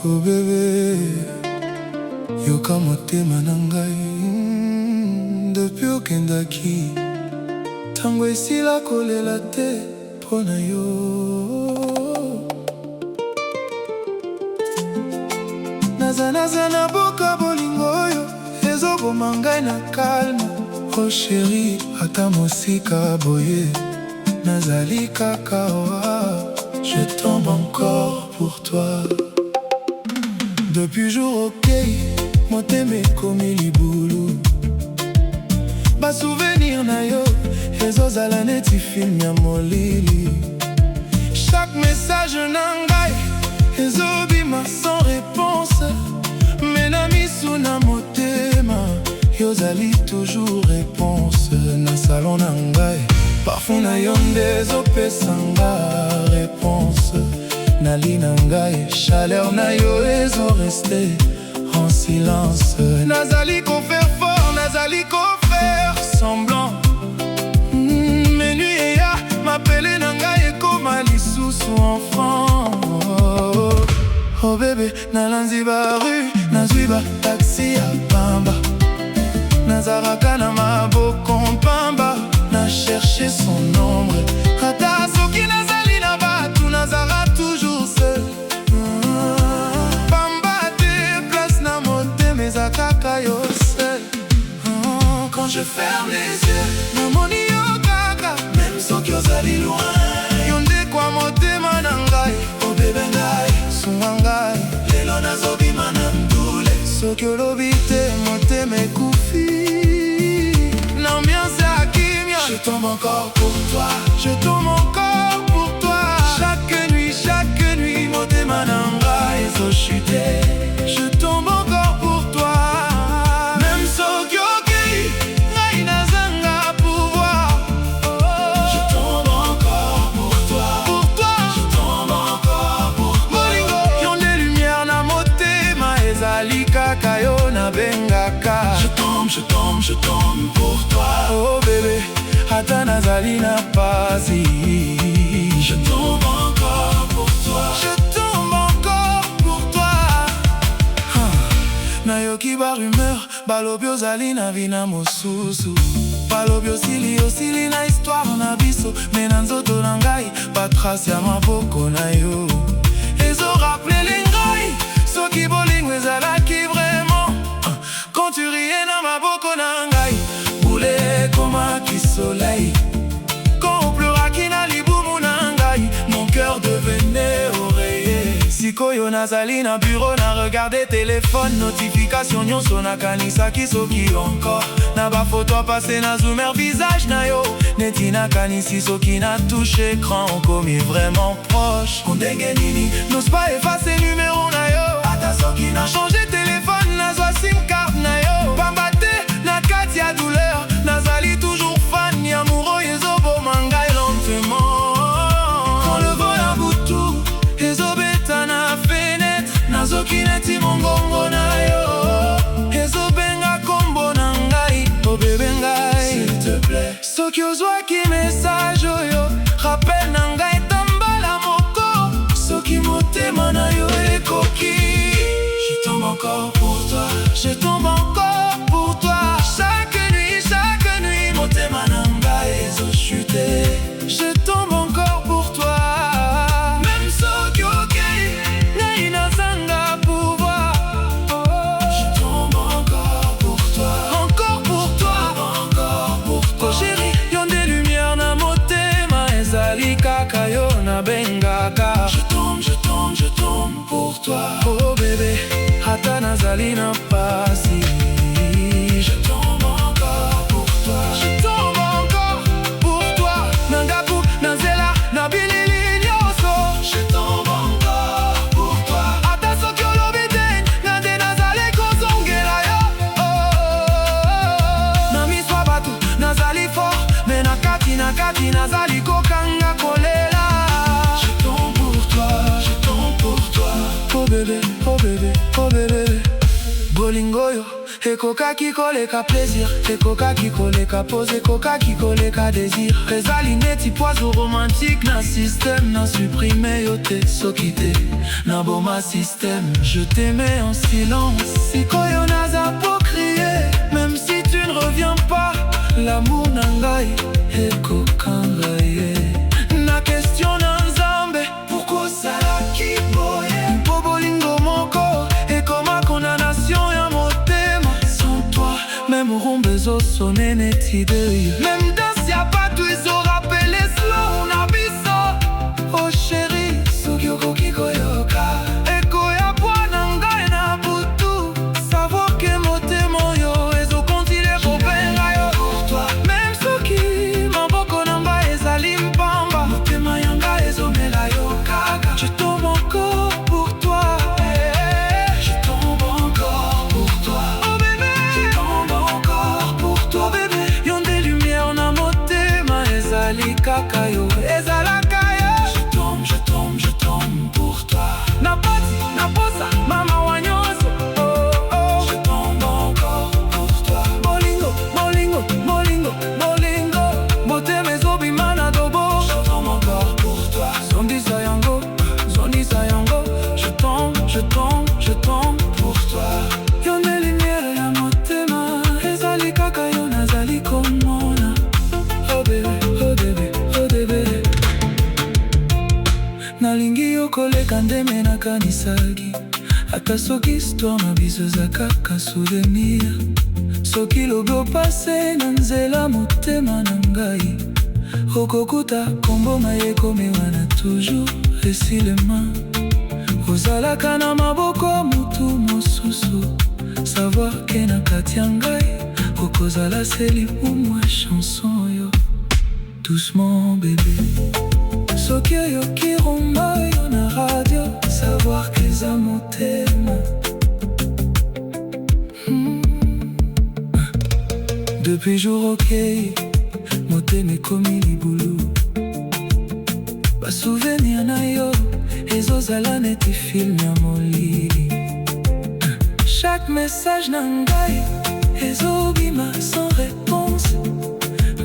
Oh bébé, yoka motema na ngai. Depuis okendaki, tango esila kolela te mpo na yo. Naza na boka bolingo oyo ezoboma ngai na calme. Oh chérie, ata mosika boye nazali kaka wa. Je tombe encore pour toi. Depuis jour ok, motema ekomi libulu. Ba souvenir na yo ezozala neti film ya molili. Chaque message na ngai ezobima sans réponse. Mena misu na motema yozali toujours réponse. Na salon na ngai parfum na yo nde ezopesanga réponse. Nali na ngai chaleur na yo ezoreste en silence. Nazali ko faire fort, nazali ko faire semblant. Mes nuits ya m'appelle na ngai ekoma lisusu enfant. Oh bébé, nalanzi ba rue, nazwi ba taxi ya pamba. Nazaraka na maboko pamba, na chercher son ombre. Ata soki nazali na batu, nazara toujours seul. Pamba te place na motema ezakaka yo seul. Quand je ferme les yeux, namoni yo kaka, même soki ozali loin. Yo nde kwa motema na ngai, oh bébé ngai, sunga ngai. Lelo nazobima na mdule, soki olobi te motema ekufi. L'ambiance à kimia, je tombe encore pour toi. Je tombe encore pour toi. Chaque nuit, motema na ngai ezochute. Je tombe encore pour toi. Même soki okei, ngai nazanga pouvoir. Je tombe encore pour toi. Pour toi, je tombe encore pour toi. Bolingo, yon de lumière na motema ezali kaka yo na bengaka. Je tombe pour toi. Oh bébé, ata nazali na pasi. Je tombe encore pour toi. Je tombe encore pour toi. Nayoki ba rumeur, balobi ozali na vina mosusu. Balobi osili na histoire na biso. Me na nzoto na ngai, ba trace ya maboko na yo ezorappele ngai soki bolingo ezalaki vraiment. Quand tu riais na maboko na ngai, boule ekomaki soleil. Quand on pleuraki na libumu na ngai, mon cœur devenait oreiller. Sikoyo nazali na bureau na regarder téléphone, notification nyonso nakanisaki soki encore. Na ba photo passé na zoomer visage na yo, neti nakanisi soki na touche écran komi vraiment proche. Kondenge nini, n'ose pas effacer numéro na yo. Ata soki na changer téléphone, nazwa sim card na yo. Pamba te na kati ya douleur, nazali toujours fan ya amoureux ezoboma ngai lentement. Quand le vol a butu ezobeta na fenêtre, nazoki neti mongongo na yo ezobenga kombo na ngai, oh bébé ngai. S'il te plaît, soki ozwaki message oyo, rappel na ngai tambala moko. Soki motema na yo ekoki, je tombe encore pour toi. Je tombe encore pour toi. Chaque nuit, motema na ngai ezochute. Je tombe encore pour toi. Même soki okei, ngai nazanga pouvoir. Je tombe encore pour toi. Encore pour toi. Encore pour toi. Oh chérie, yon de lumière na motema ezali kaka yo na bengaka. Je tombe pour toi. Oh bébé, ata nazali na pasi. Je tombe encore pour toi. Je tombe encore pour toi. Nangaku, nanzela, nabilili nyoso. Je tombe encore pour toi. Ata soki olobi te, ngande nazali kozongela yo. Na miswa batu, nazali fort. Me na kati nazali kokanga kolela. Je tombe pour toi, je tombe pour toi. Oh bébé, oh bébé, oh bébé. Bolingo yo. ekokaki koleka plaisir, ekokaki koleka pose, ekokaki koleka désir. Ezali neti poison romantique na système, na supprime yo te soki te na boma système. Je t'aimais en silence, sikoyo naza po crier, même si tu ne reviens pas. L'amour na ngai ekokanga ye na question na nzambe, pourquoi salaki boye mpo bolingo moko ekoma condamnation ya motema. Sans toi même rumba ezosone neti deuil, même danse ya bato ezorappele slow na biso. Oh chéri, soki okoki koyoka ekoya bwana ngai na butu, savoir ke motema oyo ezokontine kobenga yo. Pour toi même soki maboko na ngai ezali mpamba, motema ya ngai ezomela yo kaka. Je tombe encore pour toi, je tombe encore pour toi. Oh bébé, je tombe encore pour toi bébé. Yon des lumières na motema ezali kaka yo, ezalaka yo. Je tombe pour toi. Na pati, na posa, mama wanyoso. Oh oh, je tombe encore pour toi. Bolingo, bolingo, bolingo, bolingo, motema ezobima na dobo. Je tombe encore pour toi. Zondisa yango, zondisa yango. Je tombe, je tombe, je tombe pour toi. Yon des lumières ya motema ezali kaka yo nazali komona. Oh bébé, oh bébé, oh bébé. Nalingi yo koleka ndeme nakanisaki, ata soki histoire na biso eza kaka souvenir. Soki lobi opase na nzela motema na ngai, okokuta kombo na ye komewa na toujours resilema. Ozalaka na maboko mutu mosusu, savoir ke na kati ya ngai okozala selibumu ya chanson oyo. Doucement bébé, soki oyoki rumba yo na radio, savoir ke eza motema. Depuis jour okei, motema ekomi libulu. Basouvenir na yo ezozala neti film ya molili. Chaque message na ngai ezobima sans réponse,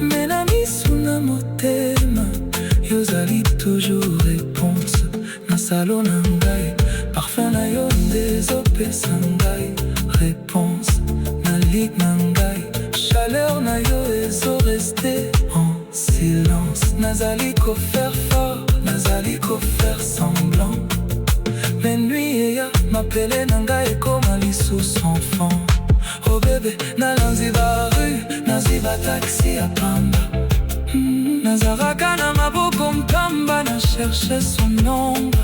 mais na miso na motema yozali toujours réponse. Na salon na ngai parfum na yo nde ezopesa ngai réponse. Na lit na ngai chaleur na yo ezoreste en silence. Nazali ko faire fort, nazali ko faire semblant. Les nuits eya mapele na ngai ekoma lisusu enfant. Oh bébé, nalanzi ba rue, naziba taxi ya pamba. Nazaraka na maboko mpamba, na cherche son ombre.